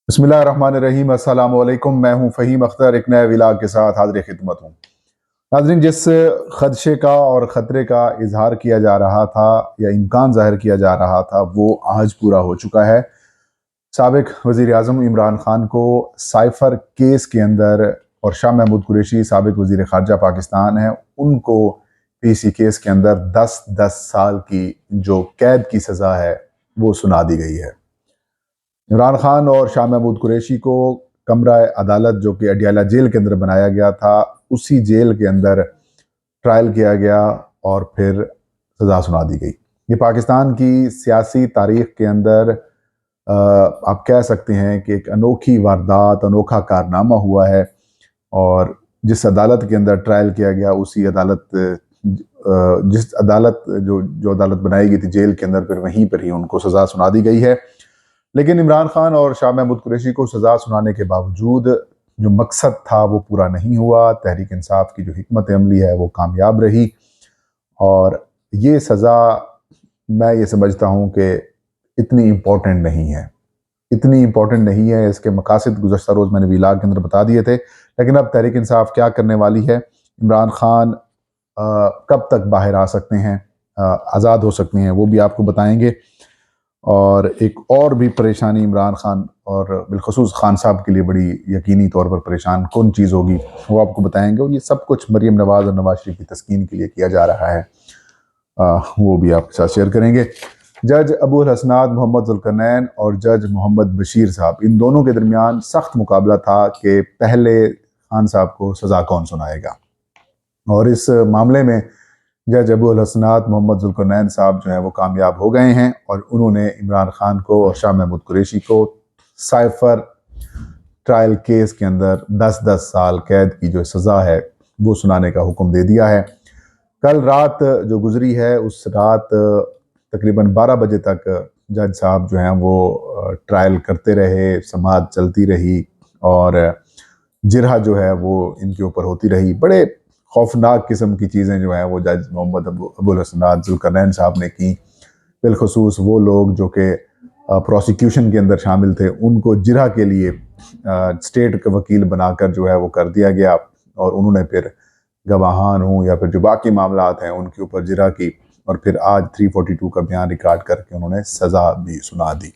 बिस्मिल्लाहिर्रहमानिर्रहीम। अस्सलाम वालेकुम। मैं हूं फ़हीम अख्तर, एक नए व्लॉग के साथ हाज़िर खिदमत हूं। नाज़रीन, जिस ख़दशे का और ख़तरे का इज़हार किया जा रहा था या इम्कान ज़ाहिर किया जा रहा था, वो आज पूरा हो चुका है। साबिक़ वज़ीर-ए-आज़म इमरान ख़ान को साइफ़र केस के अंदर और शाह महमूद कुरैशी साबिक़ वज़ीर ख़ारजा पाकिस्तान हैं, उनको पीसी केस के अंदर 10-10 साल की जो कैद की सज़ा है, वो सुना दी गई है। इमरान खान और शाह महमूद कुरैशी को कमरा अदालत जो कि अडियाला जेल के अंदर बनाया गया था, उसी जेल के अंदर ट्रायल किया गया और फिर सज़ा सुना दी गई। ये पाकिस्तान की सियासी तारीख के अंदर आप कह सकते हैं कि एक अनोखी वारदात, अनोखा कारनामा हुआ है। और जिस अदालत के अंदर ट्रायल किया गया, उसी अदालत जिस अदालत जो जो अदालत बनाई गई थी जेल के अंदर, फिर वहीं पर ही उनको सज़ा सुना दी गई है। लेकिन इमरान खान और शाह महमूद कुरैशी को सज़ा सुनाने के बावजूद जो मकसद था वो पूरा नहीं हुआ। तहरीक इंसाफ की जो हिकमत अमली है वो कामयाब रही और ये सज़ा, मैं ये समझता हूँ कि इतनी इम्पोर्टेंट नहीं है। इतनी इम्पोर्टेंट नहीं है। इसके मकासद गुज़श्ता रोज़ मैंने व्लॉग के अंदर बता दिए थे। लेकिन अब तहरीक इंसाफ क्या करने वाली है, इमरान खान कब तक बाहर आ सकते हैं, आज़ाद हो सकते हैं, वो भी आपको बताएंगे। और एक और भी परेशानी इमरान खान और बिलखसूस खान साहब के लिए बड़ी यकीनी तौर पर परेशान कौन चीज़ होगी, वो आपको बताएंगे। और ये सब कुछ मरीम नवाज़ और नवाज शरीफ की तस्कीन के लिए किया जा रहा है, वो भी आपके साथ शेयर करेंगे। जज अबुल हसनात मोहम्मद जुल्करनैन और जज मोहम्मद बशीर साहब, इन दोनों के दरमियान सख्त मुकाबला था कि पहले खान साहब को सज़ा कौन सुनाएगा। और इस मामले में जज अबुल हसनात मोहम्मद जुल्करनैन साहब जो हैं वो कामयाब हो गए हैं और उन्होंने इमरान खान को और शाह महमूद कुरैशी को साइफर ट्रायल केस के अंदर 10-10 साल कैद की जो सज़ा है वो सुनाने का हुक्म दे दिया है। कल रात जो गुजरी है, उस रात तकरीबन 12 बजे तक जज साहब जो हैं वो ट्रायल करते रहे, समाअत चलती रही और जिरह जो है वो इनके ऊपर होती रही। बड़े खौफनाक किस्म की चीज़ें जो हैं वो जज मोहम्मद अबुल हसनात जुल्करनैन साहब ने की। बिलखसूस वो लोग जो कि प्रोसिक्यूशन के अंदर शामिल थे, उनको जिरह के लिए स्टेट का वकील बनाकर जो है वो कर दिया गया और उन्होंने फिर गवाहान हूँ या फिर जो बाकी मामलात हैं उनके ऊपर जिरह की और फिर आज 342 का बयान रिकॉर्ड करके उन्होंने सज़ा भी सुना दी।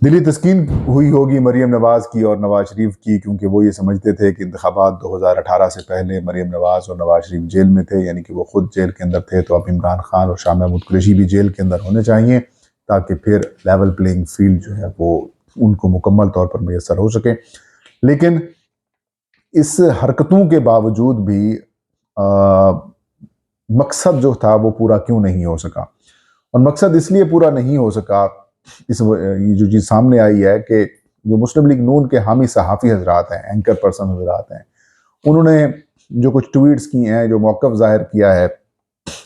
दिली तस्कीन हुई होगी मरीम नवाज़ की और नवाज शरीफ की, क्योंकि वो ये समझते थे कि इंतखाबात 2018 से पहले मरीम नवाज़ और नवाज शरीफ जेल में थे, यानी कि वो खुद जेल के अंदर थे, तो अब इमरान खान और शाह महमूद कुरैशी भी जेल के अंदर होने चाहिए ताकि फिर लेवल प्लेइंग फील्ड जो है वो उनको मुकम्मल तौर पर मैसर हो सके। लेकिन इस हरकतों के बावजूद भी मकसद जो था वो पूरा क्यों नहीं हो सका। और मकसद इसलिए पूरा नहीं हो सका, ये जो चीज़ सामने आई है कि जो मुस्लिम लीग नून के हामी सहाफ़ी हजरात हैं, एंकर पर्सन हजरात हैं, उन्होंने जो कुछ ट्वीट्स की हैं, जो मौक़िफ़ ज़ाहिर किया है,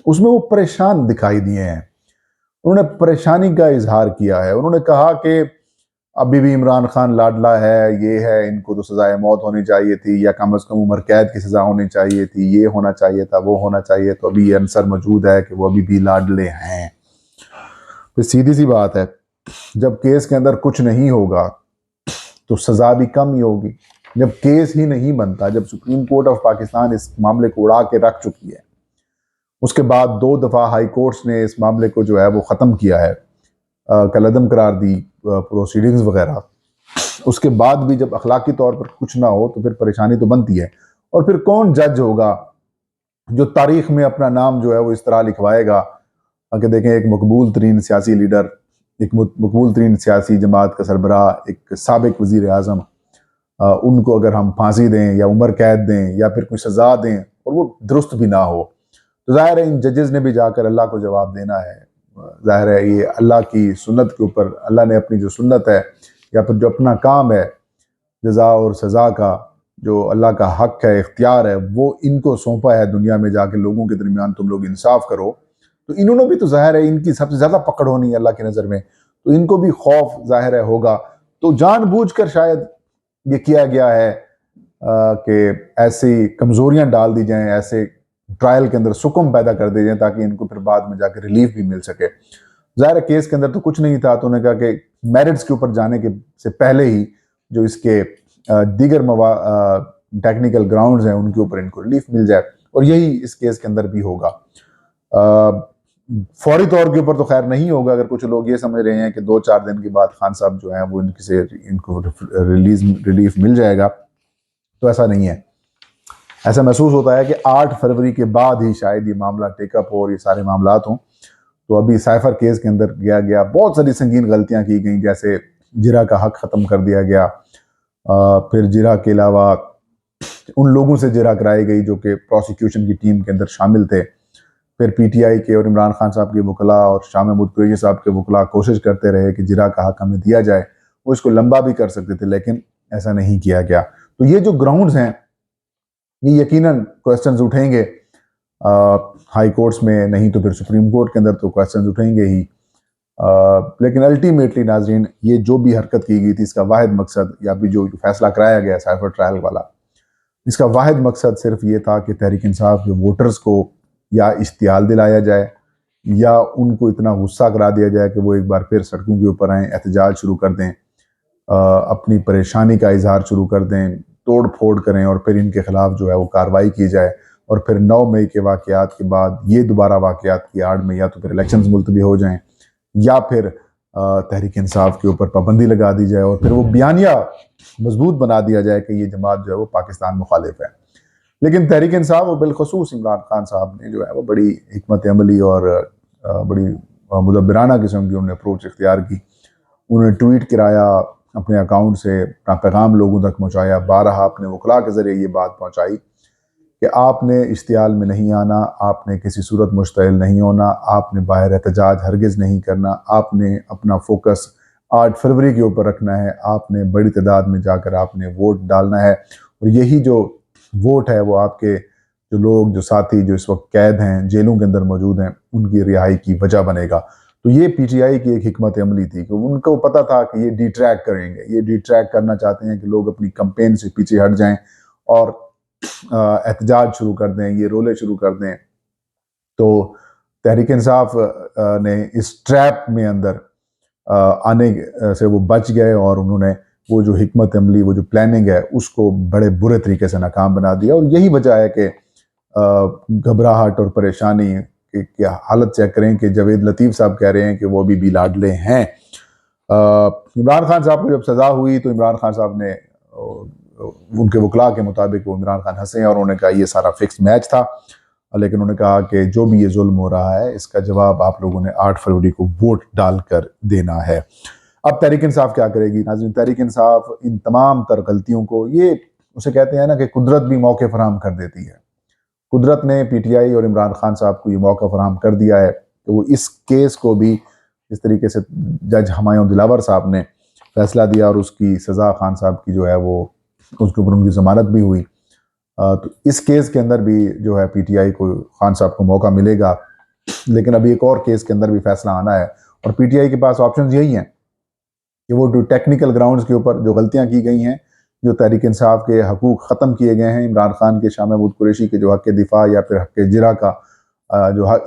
उसमें वो परेशान दिखाई दिए हैं। उन्होंने परेशानी का इजहार किया है। उन्होंने कहा कि अभी भी इमरान खान लाडला है, ये है, इनको तो सज़ाए मौत होनी चाहिए थी या कम अज़ कम उम्र कैद की सज़ा होनी चाहिए थी, ये होना चाहिए था, वो होना चाहिए। तो अभी ये अंसर मौजूद है कि वो अभी भी लाडले हैं। तो सीधी सी बात है, जब केस के अंदर कुछ नहीं होगा तो सज़ा भी कम ही होगी। जब केस ही नहीं बनता, जब सुप्रीम कोर्ट ऑफ पाकिस्तान इस मामले को उड़ा के रख चुकी है, उसके बाद 2 दफ़ा हाई कोर्ट्स ने इस मामले को जो है वो ख़त्म किया है, कलअदम करार दी प्रोसीडिंग्स वगैरह, उसके बाद भी जब अखलाकी तौर पर कुछ ना हो तो फिर परेशानी तो बनती है। और फिर कौन जज होगा जो तारीख में अपना नाम जो है वो इस तरह लिखवाएगा कि देखें, एक मकबूल तरीन सियासी लीडर, एक मकबूल तरीन सियासी जमात का सरबराह, एक साबिक वज़ीर आज़म, उनको अगर हम फांसी दें या उम्र कैद दें या फिर कोई सज़ा दें और वो दुरुस्त भी ना हो, तो ज़ाहिर है इन जजेस ने भी जाकर अल्लाह को जवाब देना है। ज़ाहिर है ये अल्लाह की सुन्नत के ऊपर, अल्लाह ने अपनी जो सुन्नत है या फिर जो अपना काम है जज़ा और सज़ा का, जो अल्लाह का हक है, इख्तियार है, वो इनको सौंपा है दुनिया में जाके लोगों के दरमियान तुम लोग इंसाफ करो। तो इन्होंने भी तो ज़ाहिर है इनकी सबसे ज़्यादा पकड़ होनी है अल्लाह की नज़र में, तो इनको भी खौफ ज़ाहिर है होगा। तो जानबूझकर शायद ये किया गया है कि ऐसी कमज़ोरियाँ डाल दी जाएँ, ऐसे ट्रायल के अंदर सुकून पैदा कर दिए जाएँ ताकि इनको फिर बाद में जाकर रिलीफ भी मिल सके। ज़ाहिर है केस के अंदर तो कुछ नहीं था, तो उन्होंने कहा कि मेरिट्स के ऊपर जाने के से पहले ही जो इसके दीगर टेक्निकल ग्राउंड्स हैं उनके ऊपर इनको रिलीफ मिल जाए, और यही इस केस के अंदर भी होगा। फौरी तौर के ऊपर तो खैर नहीं होगा। अगर कुछ लोग ये समझ रहे हैं कि 2-4 दिन के बाद खान साहब जो हैं वो इनको रिलीफ मिल जाएगा, तो ऐसा नहीं है। ऐसा महसूस होता है कि 8 फरवरी के बाद ही शायद ये मामला टेकअप हो और ये सारे मामलात हों। तो अभी साइफर केस के अंदर गया बहुत सारी संगीन गलतियां की गई, जैसे जिरा का हक ख़त्म कर दिया गया, फिर जिरा के अलावा उन लोगों से जिरा कराई गई जो कि प्रोसिक्यूशन की टीम के अंदर शामिल थे। फिर पीटीआई के और इमरान खान साहब के वकला और शाह महमूद कुरैशी साहब के वकला कोशिश करते रहे कि जिरा का हक हमें दिया जाए। वो इसको लंबा भी कर सकते थे, लेकिन ऐसा नहीं किया गया। तो ये जो ग्राउंड्स हैं, ये यकीनन क्वेश्चंस उठेंगे हाई कोर्ट्स में, नहीं तो फिर सुप्रीम कोर्ट के अंदर तो क्वेश्चंस उठेंगे ही। लेकिन अल्टीमेटली नाजरीन, ये जो भी हरकत की गई थी, इसका वाहिद मकसद, या भी जो फैसला कराया गया साइफर ट्रायल वाला, इसका वाहिद मकसद सिर्फ ये था कि तहरीक इंसाफ के वोटर्स को या इश्तियाल दिलाया जाए, या उनको इतना गुस्सा करा दिया जाए कि वो एक बार फिर सड़कों के ऊपर आएँ, एहतजाज शुरू कर दें, अपनी परेशानी का इजहार शुरू कर दें, तोड़ फोड़ करें, और फिर इनके खिलाफ जो है वो कार्रवाई की जाए। और फिर 9 मई के वाक़यात के बाद ये दोबारा वाक़यात की आड़ में या तो फिर इलेक्शंस मुलतवी हो जाएं, या फिर तहरीक इंसाफ के ऊपर पाबंदी लगा दी जाए, और फिर वो बयानिया मजबूत बना दिया जाए कि ये जमात जो है वो पाकिस्तान मुखालिफ है। लेकिन तहरीक इंसाफ और बिलखसूस इमरान खान साहब ने जो है वो बड़ी हिकमत अमली और बड़ी मुदब्बिराना किस्म की उन्होंने अप्रोच इख्तियार की। उन्होंने ट्वीट कराया, अपने अकाउंट से अपना पैगाम लोगों तक पहुँचाया, बारहा अपने वकला के ज़रिए ये बात पहुँचाई कि आपने इश्तियाल में नहीं आना, आपने किसी सूरत मुश्तइल नहीं होना, आपने बाहर एहतजाज हरगिज़ नहीं करना, आपने अपना फोकस 8 फरवरी के ऊपर रखना है, आपने बड़ी तादाद में जाकर आपने वोट डालना है, और यही जो वोट है वो आपके जो लोग, जो साथी जो इस वक्त कैद हैं, जेलों के अंदर मौजूद हैं, उनकी रिहाई की वजह बनेगा। तो ये पीटीआई की एक हिकमत अमली थी कि उनको पता था कि ये डिट्रैक्ट करेंगे, ये डिट्रैक्ट करना चाहते हैं कि लोग अपनी कैंपेन से पीछे हट जाएं और एहतजाज शुरू कर दें, ये रोले शुरू कर दें। तो तहरीक इंसाफ ने इस ट्रैप में अंदर आने से वो बच गए, और उन्होंने वो जो हिकमत अमली, वो जो प्लानिंग है, उसको बड़े बुरे तरीके से नाकाम बना दिया। और यही वजह है कि घबराहट और परेशानी की हालत चेक करें कि जावेद लतीफ़ साहब कह रहे हैं कि वो अभी भी लाडले हैं। इमरान खान साहब को जब सज़ा हुई तो इमरान खान साहब ने, उनके वकला के मुताबिक, वो इमरान खान हंसे और उन्होंने कहा ये सारा फिक्स मैच था, लेकिन उन्होंने कहा कि जो भी ये जुल्म हो रहा है इसका जवाब आप लोगों ने 8 फरवरी को वोट डालकर देना है। अब तहरीक इंसाफ क्या करेगी नाज़रीन? तहरीक इंसाफ इन तमाम तर गलतियों को, ये उसे कहते हैं ना कि कुदरत भी मौके फराहम कर देती है। कुदरत ने पीटीआई और इमरान खान साहब को ये मौका फराहम कर दिया है कि वो इस केस को भी, इस तरीके से जज हुमायूं दिलावर साहब ने फैसला दिया और उसकी सज़ा खान साहब की जो है वो, उसके ऊपर उनकी ज़मानत भी हुई। तो इस केस के अंदर भी जो है पीटीआई को, खान साहब को मौका मिलेगा। लेकिन अभी एक और केस के अंदर भी फैसला आना है, और पीटीआई के पास ऑप्शंस यही हैं कि वो जो टेक्निकल ग्राउंड्स के ऊपर जो गलतियां की गई हैं, जो तहरीक इंसाफ के हकूक़ ख़त्म किए गए हैं, इमरान खान के, शाह महमूद कुरैशी के जो हक़ दिफा या फिर हक़ जिरा का,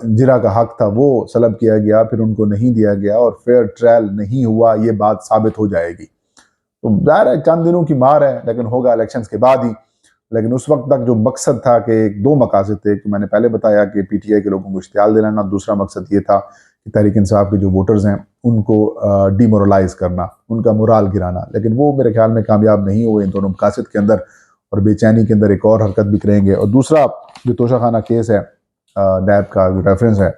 जिरा का हक़ था वो सलब किया गया, फिर उनको नहीं दिया गया और फेयर ट्रायल नहीं हुआ, ये बात साबित हो जाएगी। तो ज़ाहिर है चंद दिनों की मार है, लेकिन होगा इलेक्शंस के बाद ही। लेकिन उस वक्त तक जो मकसद था कि 2 मकासद थे कि मैंने पहले बताया कि पीटीआई के लोगों को इश्तियाल दिलाना, दूसरा मकसद ये था कि तहरीक इंसाफ के जो वोटर्स हैं उनको डिमोरलाइज करना, उनका मोराल गिराना। लेकिन वो मेरे ख्याल में कामयाब नहीं हुए इन दोनों मकासद के अंदर, और बेचैनी के अंदर एक और हरकत भी करेंगे। और दूसरा जो तोशाखाना केस है, नैब का जो रेफरेंस है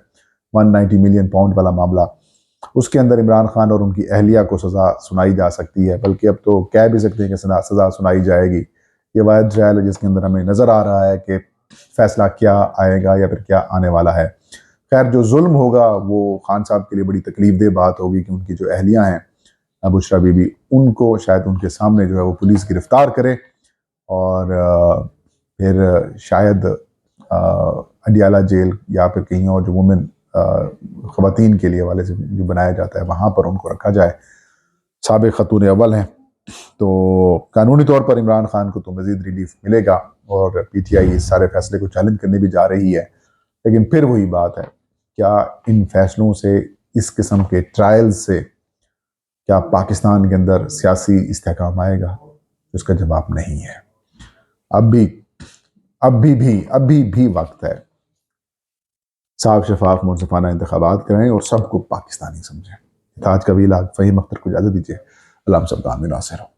190 मिलियन पाउंड वाला मामला, उसके अंदर इमरान खान और उनकी अहलिया को सज़ा सुनाई जा सकती है, बल्कि अब तो कह भी सकते हैं कि सज़ा सुनाई जाएगी। ये वाहिद ट्रायल है जिसके अंदर हमें नज़र आ रहा है कि फैसला क्या आएगा या फिर क्या आने वाला है। खैर, जो जुल्म होगा वो खान साहब के लिए बड़ी तकलीफ दे बात होगी कि उनकी जो अहलियाँ हैं बुशरा बीबी, उनको शायद उनके सामने जो है वो पुलिस गिरफ्तार करे, और फिर शायद अडियाला जेल या फिर कहीं और जो वुमेन ख़वातीन के लिए वाले से जो बनाया जाता है वहाँ पर उनको रखा जाए। साबिक़ खतून अव्वल हैं, तो कानूनी तौर पर इमरान खान को तो मज़ीद रिलीफ मिलेगा, और पीटीआई इस सारे फैसले को चैलेंज करने भी जा रही है। लेकिन फिर वही बात है, क्या इन फैसलों से इस किस्म के ट्रायल से क्या पाकिस्तान के अंदर सियासी इस्तेहकाम आएगा? उसका जवाब नहीं है। अभी भी वक्त है। साफ शफाफ मुनसिफाना इंतखाबात करें और सबको पाकिस्तानी समझें। आज का वीलाग फ़हीम अख्तर को इजाज़त दीजिए। अल्लाह हम सबका आमीन नासिर हो।